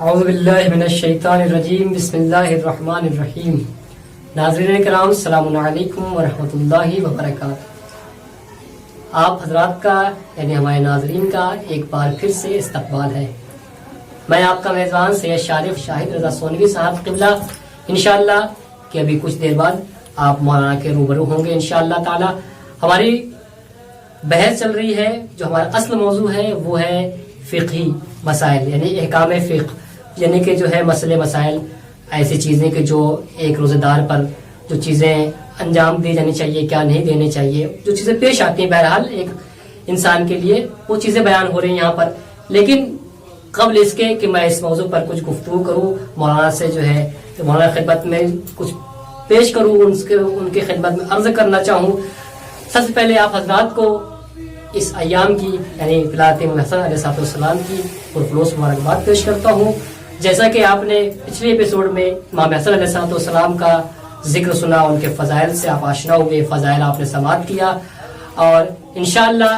اعوذ باللہ من الشیطان الرجیم بسم اللہ الرحمن الرحیم. ناظرین کرام السلام علیکم ورحمۃ اللہ وبرکاتہ. آپ حضرات کا یعنی ہمارے ناظرین کا ایک بار پھر سے استقبال ہے. میں آپ کا میزبان سید شارف شاہد رضا سونوی صاحب قبلہ انشاءاللہ کہ ابھی کچھ دیر بعد آپ مولانا کے روبرو ہوں گے انشاءاللہ تعالی. ہماری بحث چل رہی ہے، جو ہمارا اصل موضوع ہے وہ ہے فقہی مسائل یعنی احکام فقہ، یعنی کہ جو ہے مسئلے مسائل، ایسی چیزیں کہ جو ایک روزہ دار پر جو چیزیں انجام دی جانی چاہیے، کیا نہیں دینے چاہیے، جو چیزیں پیش آتی ہیں بہرحال ایک انسان کے لیے وہ چیزیں بیان ہو رہی ہیں یہاں پر. لیکن قبل اس کے کہ میں اس موضوع پر کچھ گفتگو کروں، مولانا سے جو ہے مولانا خدمت میں کچھ پیش کروں، ان کی خدمت میں عرض کرنا چاہوں. سب سے پہلے آپ حضرات کو اس ایام کی یعنی ولادت امام حسن علیہ السلام کی پرخلوص مبارکباد پیش کرتا ہوں. جیسا کہ آپ نے پچھلے ایپیسوڈ میں امام حسن علیہ السلام کا ذکر سنا، ان کے فضائل سے آپ آشنا ہوئے، فضائل آپ نے سماعت کیا، اور انشاءاللہ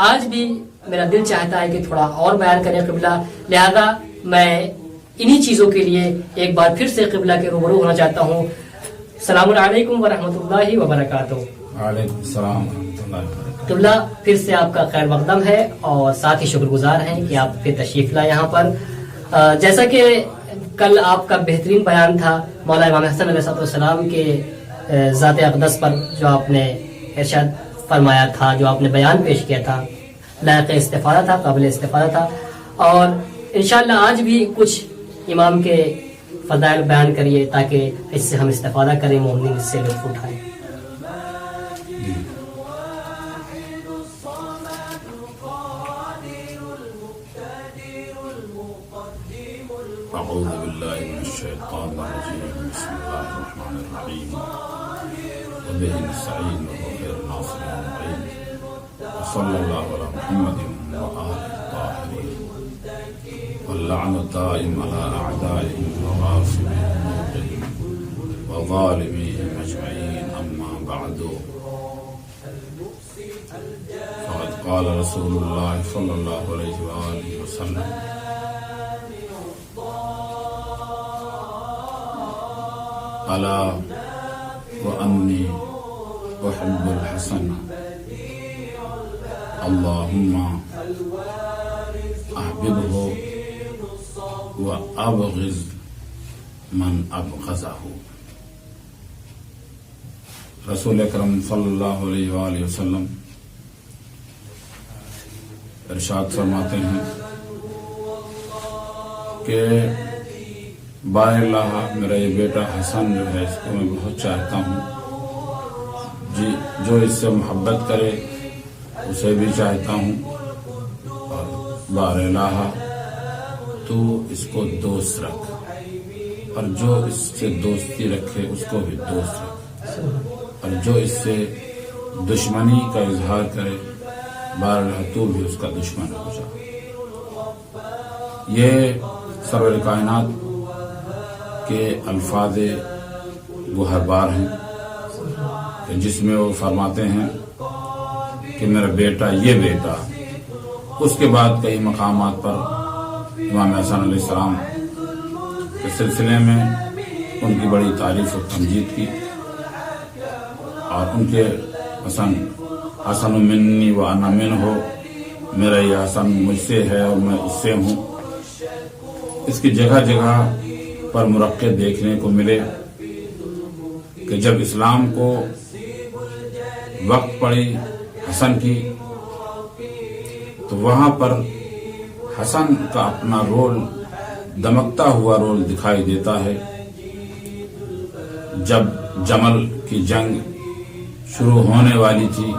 آج بھی میرا دل چاہتا ہے کہ تھوڑا اور بیان کریں قبلہ. لہذا میں انہی چیزوں کے لیے ایک بار پھر سے قبلہ کے روبرو ہونا چاہتا ہوں. السلام علیکم ورحمۃ اللہ وبرکاتہ. وعلیکم السلام ورحمۃ اللہ وبرکاتہ. قبلہ پھر سے آپ کا خیر مقدم ہے اور ساتھ ہی شکر گزار ہیں کہ آپ کے تشریف لائے یہاں پر. جیسا کہ کل آپ کا بہترین بیان تھا مولا امام حسن علیہ السلام کے ذات اقدس پر، جو آپ نے ارشاد فرمایا تھا، جو آپ نے بیان پیش کیا تھا، لائق استفادہ تھا، قابل استفادہ تھا. اور انشاءاللہ آج بھی کچھ امام کے فضائل بیان کریے تاکہ اس سے ہم استفادہ کریں، مومنین اس سے لطف اٹھائیں. اعوذ باللہ من الشیطان الرجیم. بسم اللہ الرحمن الرحیم. وبہ نستعین وهو خیر الناصرین المعین. وصلی اللہ علی محمد وآلہ الطاہرین. واللعن الدائم علی اعدائهم وغاصبهم وظالمهم اجمعین. اما بعد، فقد قال رسول اللہ صلی اللہ علیہ وآلہ وسلم: الا وانی احب الحسن اللہم احببہ وابغض من ابغضہ. رسول اکرم صلی اللہ علیہ وآلہ وسلم ارشاد فرماتے ہیں کہ بار اللہ میرا یہ بیٹا حسن جو ہے اس کو میں بہت چاہتا ہوں، جی جو اس سے محبت کرے اسے بھی چاہتا ہوں، اور بار اللہ تو اس کو دوست رکھ، اور جو اس سے دوستی رکھے اس کو بھی دوست رکھ، اور جو اس سے دشمنی کا اظہار کرے بار اللہ تو بھی اس کا دشمن ہو جا. یہ سرور کائنات کے الفاظ گوہر بار ہیں کہ جس میں وہ فرماتے ہیں کہ میرا بیٹا یہ بیٹا. اس کے بعد کئی مقامات پر امام حسن علیہ السلام کے سلسلے میں ان کی بڑی تعریف و تمجید کی، اور ان کے حسن منی و انا منہ، میرا یہ حسن مجھ سے ہے اور میں اس سے ہوں. اس کی جگہ جگہ پر مرقع دیکھنے کو ملے کہ جب اسلام کو وقت پڑی حسن کی تو وہاں پر حسن کا اپنا رول، دمکتا ہوا رول دکھائی دیتا ہے. جب جمل کی جنگ شروع ہونے والی تھی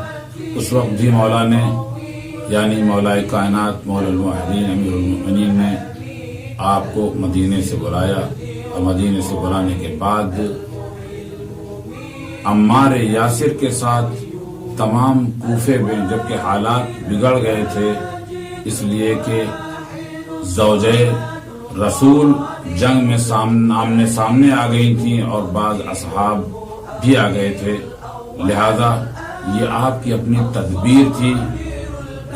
اس وقت بھی مولا نے یعنی مولا کائنات مولا الموحدین امیر المؤمنین نے آپ کو مدینے سے بلایا، اور مدینے سے بلانے کے بعد عمار یاسر کے ساتھ تمام کوفے میں، جبکہ حالات بگڑ گئے تھے اس لیے کہ زوجے رسول جنگ میں آمنے سامنے آ گئی تھیں اور بعض اصحاب بھی آ گئے تھے، لہذا یہ آپ کی اپنی تدبیر تھی،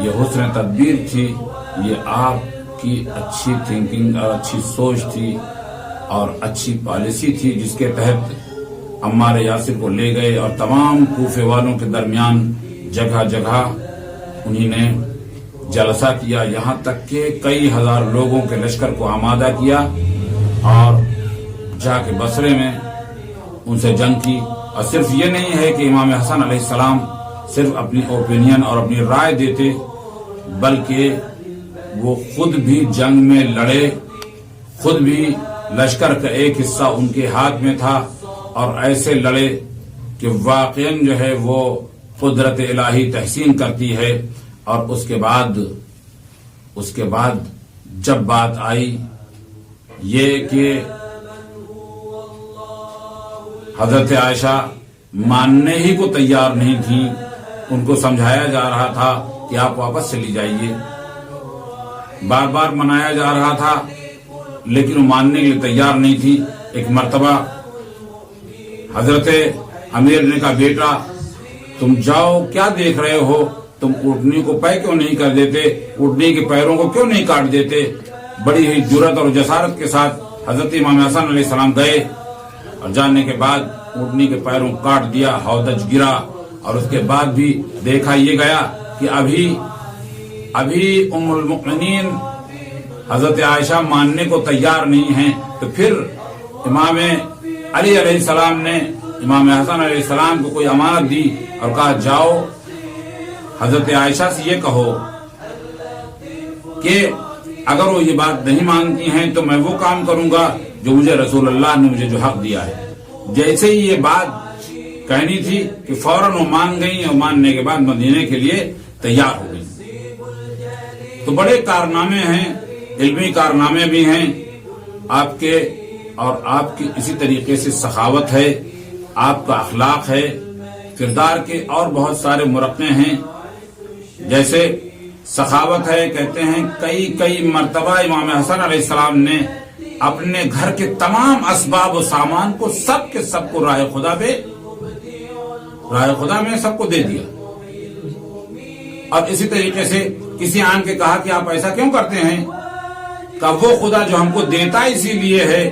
یہ حسن تدبیر تھی، یہ آپ کی اچھی تھنکنگ اور اچھی سوچ تھی اور اچھی پالیسی تھی، جس کے تحت عمار یاسر کو لے گئے اور تمام کوفے والوں کے درمیان جگہ جگہ انہی نے جلسہ کیا، یہاں تک کہ کئی ہزار لوگوں کے لشکر کو آمادہ کیا اور جا کے بصرے میں ان سے جنگ کی۔ اور صرف یہ نہیں ہے کہ امام حسن علیہ السلام صرف اپنی اوپینین اور اپنی رائے دیتے، بلکہ وہ خود بھی جنگ میں لڑے، خود بھی لشکر کا ایک حصہ ان کے ہاتھ میں تھا اور ایسے لڑے کہ واقعاً جو ہے وہ قدرت الہی تحسین کرتی ہے۔ اور اس کے بعد جب بات آئی یہ کہ حضرت عائشہ ماننے ہی کو تیار نہیں تھی، ان کو سمجھایا جا رہا تھا کہ آپ واپس چلی جائیے، بار بار منایا جا رہا تھا لیکن وہ ماننے کے لیے تیار نہیں تھی۔ ایک مرتبہ حضرت امیر نے کہا، بیٹا تم جاؤ، کیا دیکھ رہے ہو، تم اونٹنی کو پے کیوں نہیں کر دیتے، اونٹنی کے پیروں کو کیوں نہیں کاٹ دیتے؟ بڑی ہی جرأت اور جسارت کے ساتھ حضرت امام حسن علیہ السلام گئے اور جانے کے بعد اونٹنی کے پیروں کو کاٹ دیا، ہودج گرا، اور اس کے بعد بھی دیکھا یہ گیا کہ ابھی ام المؤمنین حضرت عائشہ ماننے کو تیار نہیں ہیں۔ تو پھر امام علی علیہ السلام نے امام حسن علیہ السلام کو کوئی امانت دی اور کہا، جاؤ حضرت عائشہ سے یہ کہو کہ اگر وہ یہ بات نہیں مانتی ہیں تو میں وہ کام کروں گا جو مجھے رسول اللہ نے مجھے جو حق دیا ہے۔ جیسے ہی یہ بات کہنی تھی کہ فوراً وہ مان گئی اور ماننے کے بعد مدینے کے لیے تیار ہو گئی۔ تو بڑے کارنامے ہیں، علمی کارنامے بھی ہیں آپ کے، اور آپ کی اسی طریقے سے سخاوت ہے، آپ کا اخلاق ہے، کردار کے اور بہت سارے مرقع ہیں۔ جیسے سخاوت ہے، کہتے ہیں کئی مرتبہ امام حسن علیہ السلام نے اپنے گھر کے تمام اسباب و سامان کو سب کے سب کو راہ خدا میں سب کو دے دیا۔ اور اسی طریقے سے کسی آن کے کہا کہ آپ ایسا کیوں کرتے ہیں؟ کہ وہ خدا جو ہم کو دیتا اسی لیے ہے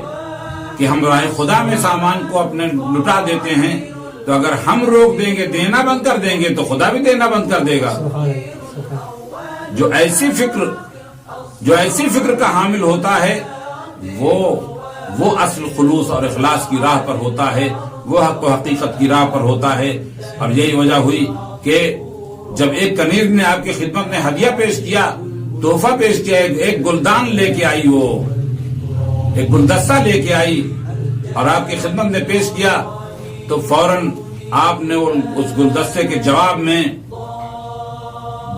کہ ہم راہ خدا میں سامان کو اپنے لٹا دیتے ہیں، تو اگر ہم روک دیں گے، دینا بند کر دیں گے تو خدا بھی دینا بند کر دے گا۔ جو ایسی فکر کا حامل ہوتا ہے وہ اصل خلوص اور اخلاص کی راہ پر ہوتا ہے، وہ حق و حقیقت کی راہ پر ہوتا ہے۔ اور یہی وجہ ہوئی کہ جب ایک کنیز نے آپ کی خدمت میں ہدیہ پیش کیا، تحفہ پیش کیا، ایک گلدان لے کے آئی، وہ ایک گلدستہ لے کے آئی اور آپ کی خدمت میں پیش کیا، تو فوراً آپ نے اس گلدستے کے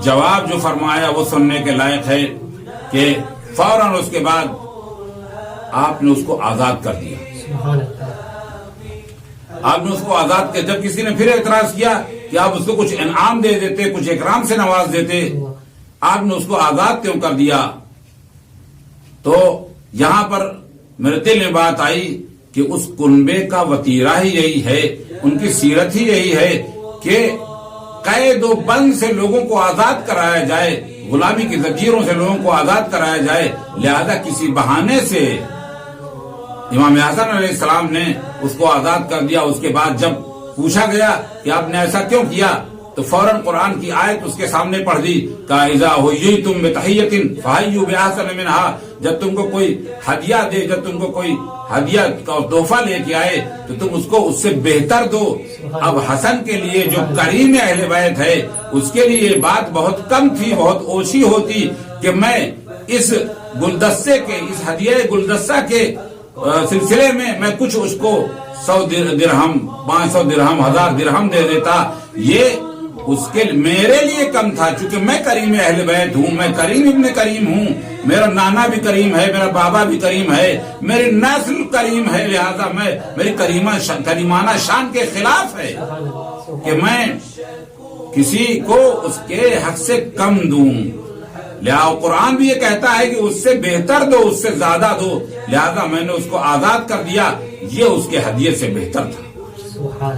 جواب جو فرمایا وہ سننے کے لائق ہے کہ فوراً اس کے بعد آپ نے اس کو آزاد کر دیا۔ آپ نے اس کو آزاد کیا۔ جب کسی نے پھر اعتراض کیا کہ آپ اس کو کچھ انعام دے دیتے، کچھ اکرام سے نواز دیتے، آپ نے اس کو آزاد کیوں کر دیا؟ تو یہاں پر میرے دل میں بات آئی کہ اس کنبے کا وتیرہ ہی یہی ہے، ان کی سیرت ہی یہی ہے کہ قید و بند سے لوگوں کو آزاد کرایا جائے، غلامی کی زنجیروں سے لوگوں کو آزاد کرایا جائے۔ لہذا کسی بہانے سے امام حسن علیہ السلام نے اس کو آزاد کر دیا۔ اس کے بعد جب پوچھا گیا کہ آپ نے ایسا کیوں کیا، تو فوراً قرآن کی آیت اس کے سامنے پڑھ دی کہ اذا حییتم بتحیۃ فحیوا باحسن منها، جب تم کو کوئی ہدیہ دے، جب تم کو کوئی ہدیہ کا تحفہ لے کے آئے تو تم اس کو اس سے بہتر دو۔ اب حسن کے لیے جو کریم اہل بیت ہے، اس کے لیے یہ بات بہت کم تھی، بہت اوچھی ہوتی کہ میں اس گلدستے کے، اس ہدیہ گلدستہ کے سلسلے میں کچھ اس کو 100 درہم، 500 درہم، 1000 درہم دے دیتا۔ یہ اس کے میرے لیے کم تھا، چونکہ میں کریم اہل بیت ہوں، میں کریم ابن کریم ہوں، میرا نانا بھی کریم ہے، میرا بابا بھی کریم ہے، میری نسل کریم ہے، لہذا میری کریمانہ شان کے خلاف ہے کہ میں کسی کو اس کے حق سے کم دوں۔ لہذا قرآن بھی یہ کہتا ہے کہ اس سے بہتر دو، اس سے زیادہ دو، لہذا میں نے اس کو آزاد کر دیا، یہ اس کے ہدیے سے بہتر تھا۔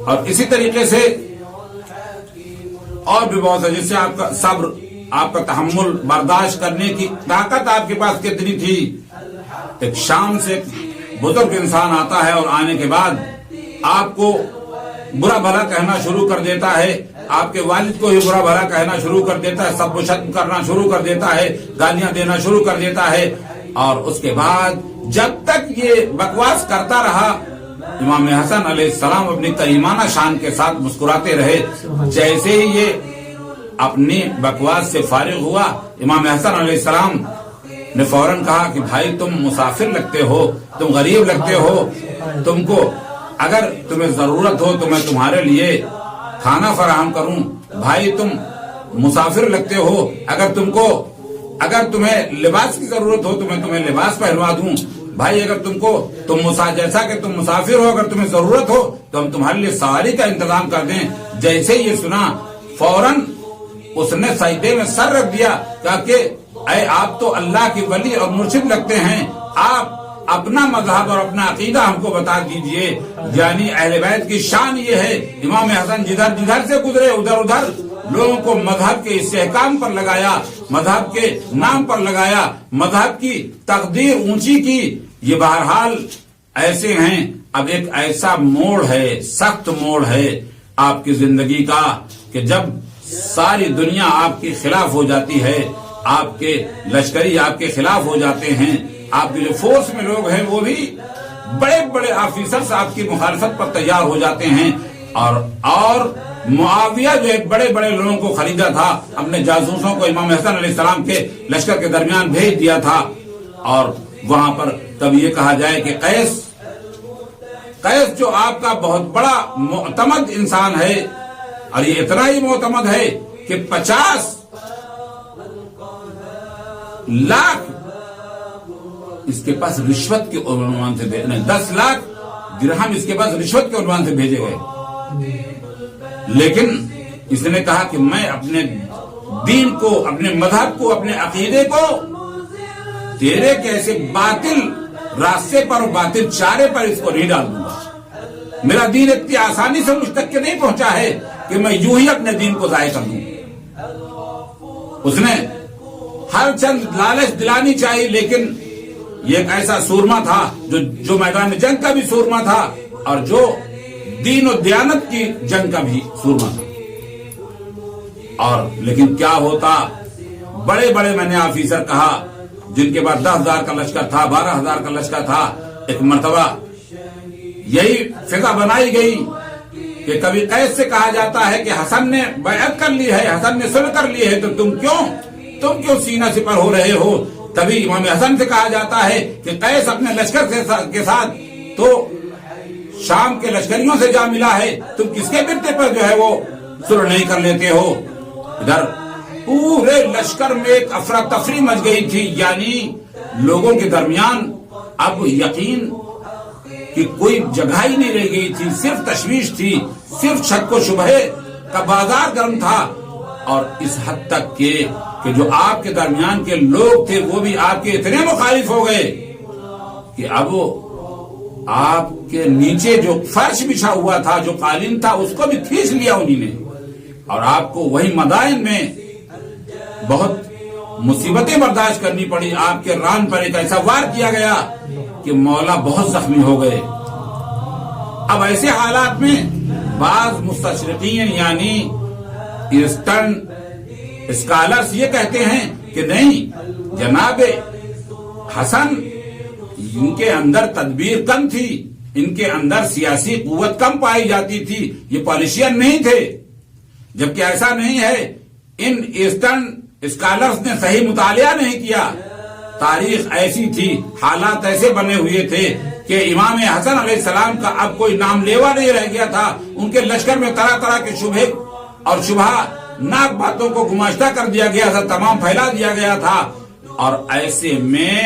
اور اسی طریقے سے اور بھی بہت ہے، جس سے آپ کا صبر، آپ کا تحمل برداشت کرنے کی طاقت آپ کے پاس کتنی تھی. ایک شام سے بزرگ انسان آتا ہے اور آنے کے بعد آپ کو برا بھلا کہنا شروع کر دیتا ہے, آپ کے والد کو ہی برا بھلا کہنا شروع کر دیتا ہے, سب کو شتم کرنا شروع کر دیتا ہے, گالیاں دینا شروع کر دیتا ہے. اور اس کے بعد جب تک یہ بکواس کرتا رہا, امام حسن علیہ السلام اپنی کریمانہ شان کے ساتھ مسکراتے رہے. جیسے ہی یہ اپنی بکواس سے فارغ ہوا, امام حسن علیہ السلام نے فوراً کہا کہ بھائی تم مسافر لگتے ہو, تم غریب لگتے ہو, تم کو اگر تمہیں ضرورت ہو تو میں تمہارے لیے کھانا فراہم کروں. بھائی تم مسافر لگتے ہو, اگر تمہیں لباس کی ضرورت ہو تو میں تمہیں لباس پہنوا دوں. بھائی اگر جیسا کہ تم مسافر ہو, اگر تمہیں ضرورت ہو تو ہم تمہارے لیے سواری کا انتظام کر دیں. جیسے یہ سنا فوراً اس نے سجدے میں سر رکھ دیا, کہا کہ اے آپ تو اللہ کی ولی اور مرشد لگتے ہیں, آپ اپنا مذہب اور اپنا عقیدہ ہم کو بتا دیجئے. یعنی اہل بیت کی شان یہ ہے, امام حسن جدھر سے گزرے ادھر ادھر لوگوں کو مذہب کے استحکام پر لگایا, مذہب کے نام پر لگایا, مذہب کی تقدیر اونچی کی. یہ بہرحال ایسے ہیں. اب ایک ایسا موڑ ہے, سخت موڑ ہے آپ کی زندگی کا کہ جب ساری دنیا آپ کے خلاف ہو جاتی ہے, آپ کے لشکری آپ کے خلاف ہو جاتے ہیں, آپ کے جو فورس میں لوگ ہیں وہ بھی بڑے بڑے آفیسرز آپ کی مخالفت پر تیار ہو جاتے ہیں. اور معاویہ جو ہے بڑے بڑے لوگوں کو خریدا تھا, اپنے جاسوسوں کو امام حسن علیہ السلام کے لشکر کے درمیان بھیج دیا تھا. اور وہاں پر تب یہ کہا جائے کہ قیس جو آپ کا بہت بڑا معتمد انسان ہے, اور یہ اتنا ہی معتمد ہے کہ 50 لاکھ اس کے پاس رشوت کے عنوان سے 10 لاکھ درہم اس کے پاس رشوت کے عنوان سے بھیجے گئے. لیکن اس نے کہا کہ میں اپنے دین کو, اپنے مذہب کو, اپنے عقیدے کو تیرے کیسے باطل راستے پر اور باطل چارے پر اس کو نہیں ڈال دوں گا. میرا دین اتنی آسانی سے مجھ تک کے نہیں پہنچا ہے کہ میں یوں ہی اپنے دین کو ضائع کر دوں. اس نے ہر چند لالچ دلانی چاہیے, لیکن یہ ایک ایسا سورما تھا جو میدان جنگ کا بھی سورما تھا اور جو دین و دیانت کی جنگ کا بھی سورما تھا. اور لیکن کیا ہوتا, بڑے بڑے میں نے آفیسر کہا جن کے بعد 10,000 کا لشکر تھا, 12,000 کا لشکر تھا. ایک مرتبہ یہی فضا بنائی گئی کہ کبھی قیس سے کہا جاتا ہے کہ حسن نے بیعت کر لی ہے, حسن نے صلح کر لی ہے, تو تم کیوں سینہ سپر ہو رہے ہو. تبھی امام حسن سے کہا جاتا ہے کہ قیس اپنے لشکر کے ساتھ تو شام کے لشکریوں سے جا ملا ہے, تم کس کے برتے پر جو ہے وہ صلح نہیں کر لیتے ہو. ادھر پورے لشکر میں ایک افراتفری مچ گئی تھی. یعنی لوگوں کے درمیان اب یقین کی کوئی جگہ ہی نہیں رہ گئی تھی, صرف تشویش تھی, صرف شک و شبہ کا بازار گرم تھا. اور اس حد تک کہ جو آپ کے درمیان کے لوگ تھے وہ بھی آپ کے اتنے مخالف ہو گئے کہ اب آپ کے نیچے جو فرش بچھا ہوا تھا, جو قالین تھا, اس کو بھی کھینچ لیا انہی نے. اور آپ کو وہی مدائن میں بہت مصیبتیں برداشت کرنی پڑی. آپ کے ران پر ایک ایسا وار کیا گیا کہ مولا بہت زخمی ہو گئے. اب ایسے حالات میں بعض مستشرقین یعنی ایسٹرن اسکالرز یہ کہتے ہیں کہ نہیں, جناب حسن ان کے اندر تدبیر کم تھی, ان کے اندر سیاسی قوت کم پائی جاتی تھی, یہ پالیشین نہیں تھے. جبکہ ایسا نہیں ہے. ان ایسٹرن اسکالرز نے صحیح مطالعہ نہیں کیا. تاریخ ایسی تھی, حالات ایسے بنے ہوئے تھے کہ امام حسن علیہ السلام کا اب کوئی نام لیوا نہیں رہ گیا تھا. ان کے لشکر میں طرح طرح کے شبہ اور شبہ ناک باتوں کو گماشتہ کر دیا گیا تھا, تمام پھیلا دیا گیا تھا. اور ایسے میں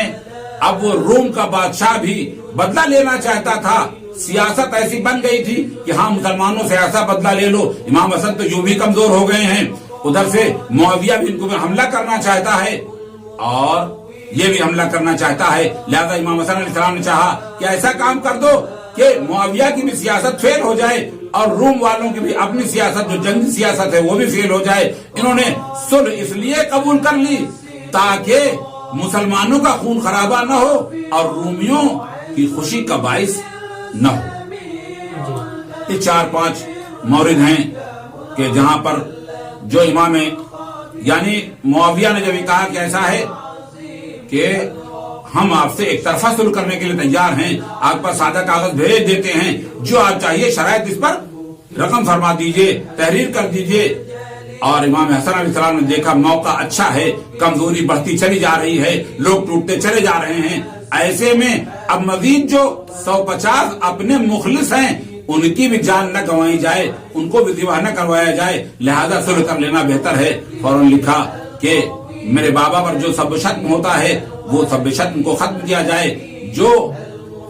اب وہ روم کا بادشاہ بھی بدلہ لینا چاہتا تھا. سیاست ایسی بن گئی تھی کہ ہاں مسلمانوں سے ایسا بدلہ لے لو, امام حسن تو یوں بھی کمزور ہو گئے ہیں, ادھر سے معاویہ بھی ان کو حملہ کرنا چاہتا ہے اور یہ بھی حملہ کرنا چاہتا ہے. لہذا امام حسن علیہ السلام نے چاہا کہ ایسا کام کر دو کہ معاویہ کی بھی سیاست فیل ہو جائے اور روم والوں کی بھی اپنی سیاست جو جنگی سیاست ہے وہ بھی فیل ہو جائے. انہوں نے صلح اس لیے قبول کر لی تاکہ مسلمانوں کا خون خرابہ نہ ہو اور رومیوں کی خوشی کا باعث نہ ہو. یہ 4-5 مورد ہیں کہ جہاں پر جو امام یعنی معاویہ نے جب یہ کہا کہ ایسا ہے کہ ہم آپ سے ایک طرفہ صلح کرنے کے لیے تیار ہیں, آپ پر سادہ کاغذ بھیج دیتے ہیں, جو آپ چاہیے شرائط اس پر رقم فرما دیجئے, تحریر کر دیجئے. اور امام حسن علیہ السلام نے دیکھا موقع اچھا ہے, کمزوری بڑھتی چلی جا رہی ہے, لوگ ٹوٹتے چلے جا رہے ہیں, ایسے میں اب مزید جو 150 اپنے مخلص ہیں ان کی بھی جان نہ گنوائی جائے, ان کو بھی ذبح نہ کروایا جائے, لہذا صلح کر لینا بہتر ہے. فوراً لکھا کہ میرے بابا پر جو سب شتم ہوتا ہے وہ سب شتم کو ختم کیا جائے, جو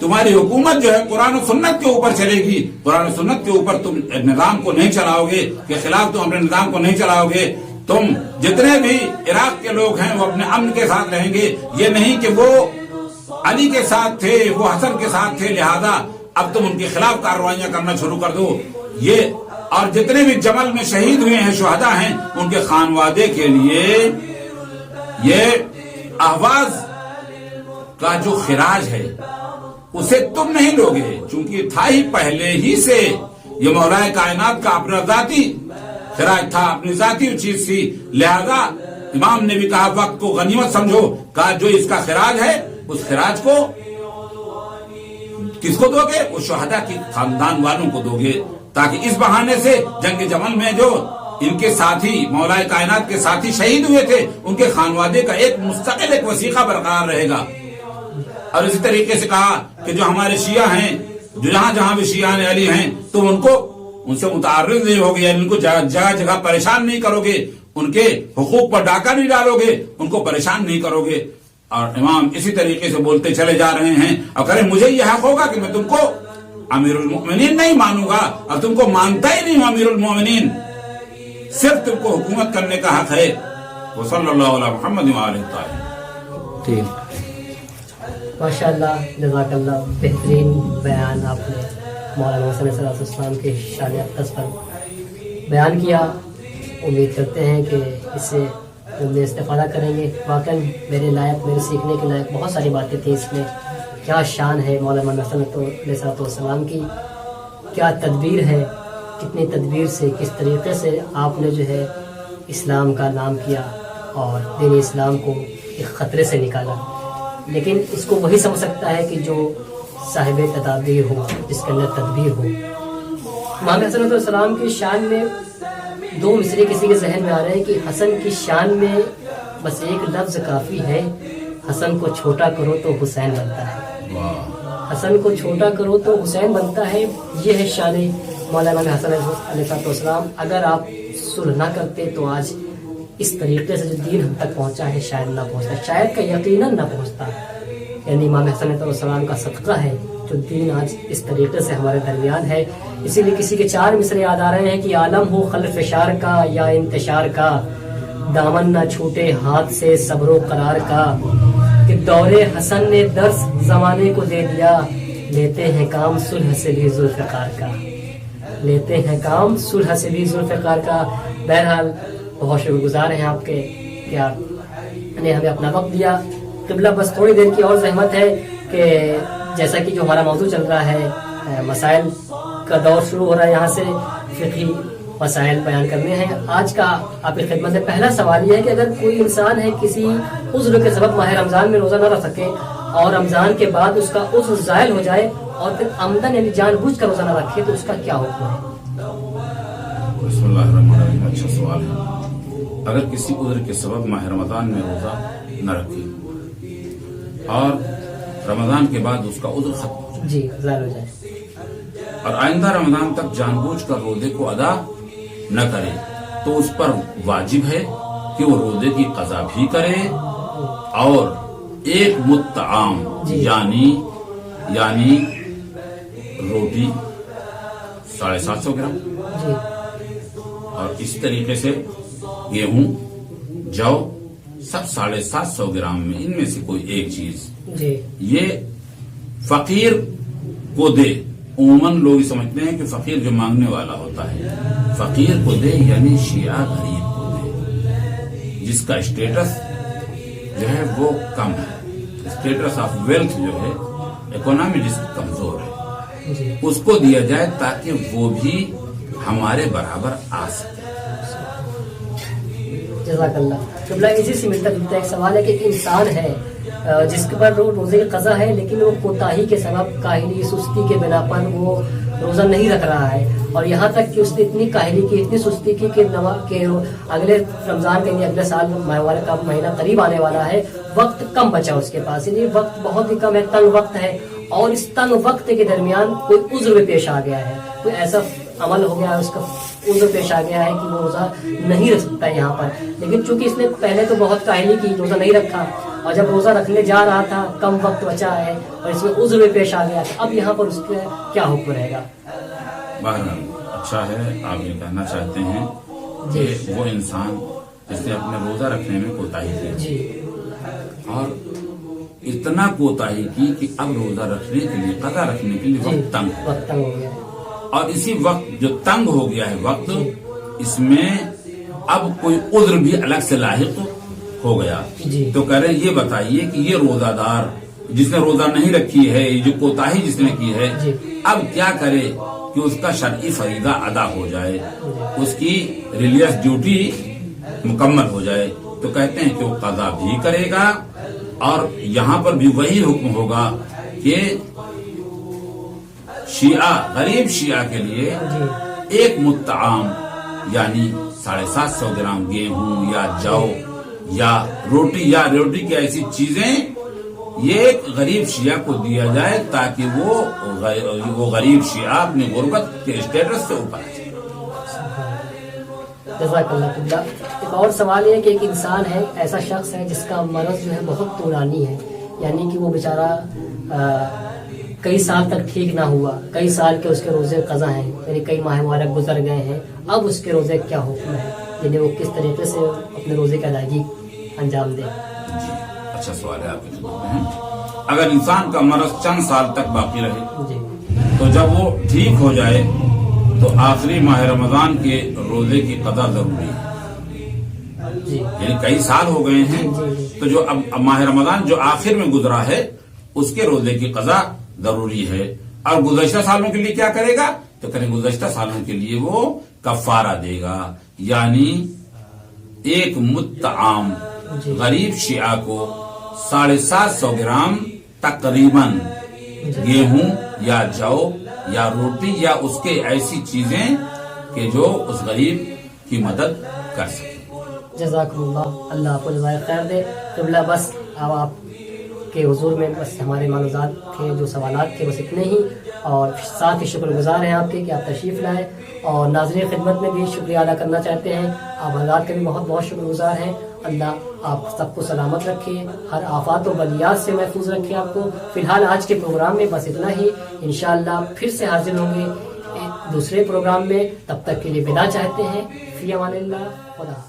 تمہاری حکومت جو ہے قرآن و سنت کے اوپر چلے گی, قرآن و سنت کے اوپر تم نظام کو نہیں چلاؤ گے, کے خلاف تم اپنے نظام کو نہیں چلاؤ گے. تم جتنے بھی عراق کے لوگ ہیں وہ اپنے امن کے ساتھ رہیں گے, یہ نہیں کہ وہ علی کے ساتھ تھے, وہ حسن کے ساتھ تھے, لہذا اب تم ان کے خلاف کارروائیاں کرنا شروع کر دو. یہ اور جتنے بھی جمل میں شہید ہوئے ہیں, شہداء ہیں, ان کے خانوادے کے لیے یہ احواز کا جو خراج ہے اسے تم نہیں لوگے, چونکہ تھا ہی پہلے ہی سے یہ مولا کائنات کا اپنا ذاتی خراج تھا, اپنی ذاتی چیز تھی. لہذا امام نے بھی کہا وقت کو غنیمت سمجھو, کہا جو اس کا خراج ہے اس خراج کو کس کو دو گے, وہ شہداء کی خاندان والوں کو دو گے, تاکہ اس بہانے سے جنگ جمل میں جو ان کے ساتھی مولا کائنات کے ساتھی شہید ہوئے تھے ان کے خانوادے کا ایک مستقل ایک وثیقہ برقرار رہے گا. اور اسی طریقے سے کہا کہ جو ہمارے شیعہ ہیں, جو جہاں جہاں بھی شیعہ علی ہیں, تم ان سے متعرض نہیں ہوگے, یعنی ان کو جگہ جگہ پریشان نہیں کرو گے, ان کے حقوق پر ڈاکہ نہیں ڈالو گے, ان کو پریشان نہیں کرو گے. اور امام اسی طریقے سے بولتے چلے جا رہے ہیں, اور کریں مجھے یہ حق ہوگا کہ میں تم کو امیر المؤمنین نہیں مانوں گا, اور تم کو مانتا ہی نہیں ہوں امیر المؤمنین, صرف تم کو حکومت کرنے کا حق ہے. وصلی اللہ علی محمد وآلہ الطاہرین. ماشاء اللہ, جزاک اللہ, بہترین بیان آپ نے مولانا حسن صلی اللہ علیہ وسلم کے شان اقدس پر بیان کیا. امید کرتے ہیں کہ اس سے ہم استفادہ کریں گے. واقعاً میرے سیکھنے کے لائق بہت ساری باتیں تھیں اس میں. کیا شان ہے مولانا حسن علیہ السلام کی, کیا تدبیر ہے, کتنی تدبیر سے کس طریقے سے آپ نے جو ہے اسلام کا نام کیا اور دین اسلام کو ایک خطرے سے نکالا. لیکن اس کو وہی سمجھ سکتا ہے کہ جو صاحب تدابیر ہو, جس کے اندر تدبیر ہو. محمد حسن علیہ السلام کی شان میں 2 مصرے کسی کے ذہن میں آ رہے ہیں کہ حسن کی شان میں بس ایک لفظ کافی ہے, حسن کو چھوٹا کرو تو حسین بنتا ہے. حسن کو چھوٹا کرو تو حسین بنتا ہے. یہ ہے شان مولانا حسن علیہ السلام. اگر آپ صلح نہ کرتے تو آج اس طریقے سے جو دین ہم تک پہنچا ہے شاید نہ پہنچتا, شاید کا یقیناً نہ پہنچتا. یعنی امام حسن علیہ السلام کا صدقہ ہے جو دین آج اس طریقے سے ہمارے درمیان ہے. اسی لیے کسی کے 4 مصرے یاد آ رہے ہیں کہ عالم ہو خلف شار کا یا انتشار کا, دامن نہ چھوٹے ہاتھ سے صبر و قرار کا, کہ دور حسن نے درس زمانے کو دے دیا, لیتے ہیں کام صلح سے بھی ذوالفقار کا, لیتے ہیں کام صلح سے بھی ذوالفقار کا. بہرحال بہت شکر گزار ہیں آپ کے کہ آپ نے ہمیں اپنا وقت دیا. قبلہ بس تھوڑی دیر کی اور زحمت ہے کہ جیسا کہ جو ہمارا موضوع چل رہا ہے مسائل کا دور شروع ہو رہا ہے, یہاں سے فقہی مسائل بیان کرنے ہیں. آج کا آپ کی خدمت سے پہلا سوال یہ ہے کہ اگر کوئی انسان ہے کسی عذر کے سبب ماہ رمضان میں روزہ نہ رکھ سکے اور رمضان کے بعد اس کا عذر زائل ہو جائے اور پھر عمدن یعنی جان بوجھ کر روزہ نہ رکھے تو اس کا کیا حکم ہے؟ بسم اللہ الرحمن الرحیم. اچھا سوال ہے. اگر کسی عذر کے سبب ماہ رمضان میں روزہ نہ رکھے اور رمضان کے بعد اس کا عذر ختم ہو جائے, جی زائل ہو جائے, اور آئندہ رمضان تک جان بوجھ کر روزے کو ادا نہ کرے, تو اس پر واجب ہے کہ وہ روزے کی قضا بھی کرے اور ایک مطعام یعنی روٹی 750 گرام جی, اور اس طریقے سے گیہوں جو سب 750 گرام میں ان میں سے کوئی ایک چیز جی, یہ فقیر کو دے عموماً لوگ سمجھتے ہیں کہ فقیر جو مانگنے والا ہوتا ہے فقیر کو دے یعنی شیعہ غریب کو دے، جس کا اسٹیٹس جو ہے وہ کم ہے، اسٹیٹس آف ویلتھ جو ہے، اکانومی جس کی کمزور ہے، اس کو دیا جائے تاکہ وہ بھی ہمارے برابر آ سکے۔ جزاک اللہ۔ قبلہ اسی سے ملتا جلتا ایک سوال ہے کہ ایک انسان ہے جس کے پر روزے کی قضا ہے، لیکن وہ کوتاہی کے سبب، کاہلی سستی کے بنا پر وہ روزہ نہیں رکھ رہا ہے، اور یہاں تک کہ اس نے اتنی کاہلی کی، اتنی سستی کی کہ اگلے رمضان کے لیے اگلے سال ماہ کا مہینہ قریب آنے والا ہے، وقت کم بچا اس کے پاس، یعنی وقت بہت ہی کم ہے، تنگ وقت ہے، اور اس تنگ وقت کے درمیان کوئی عذر پیش آ گیا ہے، کوئی ایسا عمل ہو گیا ہے، اس کا عذر پیش آ گیا ہے کہ وہ روزہ نہیں رکھ سکتا یہاں پر، لیکن چونکہ اس نے پہلے تو بہت کاہلی کی، روزہ نہیں رکھا، اور جب روزہ رکھنے جا رہا تھا کم وقت بچا ہے اور اس میں عذر پیش آ گیا، اب یہاں پر اس کا کیا حکم رہے گا؟ بہرحال اچھا ہے، آپ یہ کہنا چاہتے ہیں کہ وہ انسان جس نے اپنے روزہ رکھنے میں کوتاہی کی اور اتنا کوتاہی کی کہ اب روزہ رکھنے کے لیے، قضا رکھنے کے لیے وقت تنگ ہو گیا، اور اسی وقت جو تنگ ہو گیا ہے وقت، اس میں اب کوئی عذر بھی الگ سے لاحق ہو گیا، تو کہہ رہے ہیں یہ بتائیے کہ یہ روزہ دار جس نے روزہ نہیں رکھی ہے، جو کوتاہی جس نے کی ہے، اب کیا کرے کہ اس کا شرعی فریضہ ادا ہو جائے، اس کی ریلیجس ڈیوٹی مکمل ہو جائے، تو کہتے ہیں کہ وہ قضا بھی کرے گا، اور یہاں پر بھی وہی حکم ہوگا کہ شیعہ، غریب شیعہ کے لیے ایک مطعام یعنی 750 گرام گیہوں یا جو یا روٹی کی ایسی چیزیں یہ ایک غریب شیعہ کو دیا جائے تاکہ وہ غریب شیعہ اپنی غربت کے اسٹیٹس سے اوپر آئے۔ جزاک اللہ قبلہ۔ ایک اور سوال یہ کہ ایک انسان ہے، ایسا شخص ہے جس کا مرض جو ہے بہت طولانی ہے، یعنی کہ وہ بیچارہ کئی سال تک ٹھیک نہ ہوا، کئی سال کے اس کے روزے قضا ہیں، یعنی کئی ماہ مبارک گزر گئے ہیں، اب اس کے روزے کیا حکم ہے، یعنی وہ کس طریقے سے اپنے روزے کی ادائیگی انجام دے؟ جی اچھا سوال ہے آپ کی خدمت میں۔ اگر انسان کا مرض چند سال تک باقی رہے تو جب وہ ٹھیک ہو جائے تو آخری ماہ رمضان کے روزے کی قضا ضروری ہے، یعنی کئی سال ہو گئے ہیں تو جو اب ماہ رمضان جو آخر میں گزرا ہے اس کے روزے کی قضا ضروری ہے۔ اور گزشتہ سالوں کے لیے کیا کرے گا؟ تو کہیں گزشتہ سالوں کے لیے وہ کفارہ دے گا، یعنی ایک مطعام غریب شیعہ کو 750 گرام تقریباً گیہوں یا جو یا روٹی یا اس کے ایسی چیزیں کہ جو اس غریب کی مدد کر سکے۔ جزاکم اللہ، اللہ آپ کو جزائے خیر دے۔ قبلہ بس اب آپ کے حضور میں بس ہمارے معلومات تھے، جو سوالات تھے بس اتنے ہی، اور ساتھ ہی شکر گزار ہیں آپ کے کہ آپ تشریف لائے، اور ناظرین خدمت میں بھی شکریہ ادا کرنا چاہتے ہیں، آپ حضرات کے بھی بہت بہت شکر گزار ہیں۔ اللہ آپ سب کو سلامت رکھے، ہر آفات و بلیات سے محفوظ رکھے آپ کو۔ فی الحال آج کے پروگرام میں بس اتنا ہی، انشاءاللہ پھر سے حاضر ہوں گے دوسرے پروگرام میں، تب تک کے لیے ودا چاہتے ہیں، فی امان اللہ، خدا۔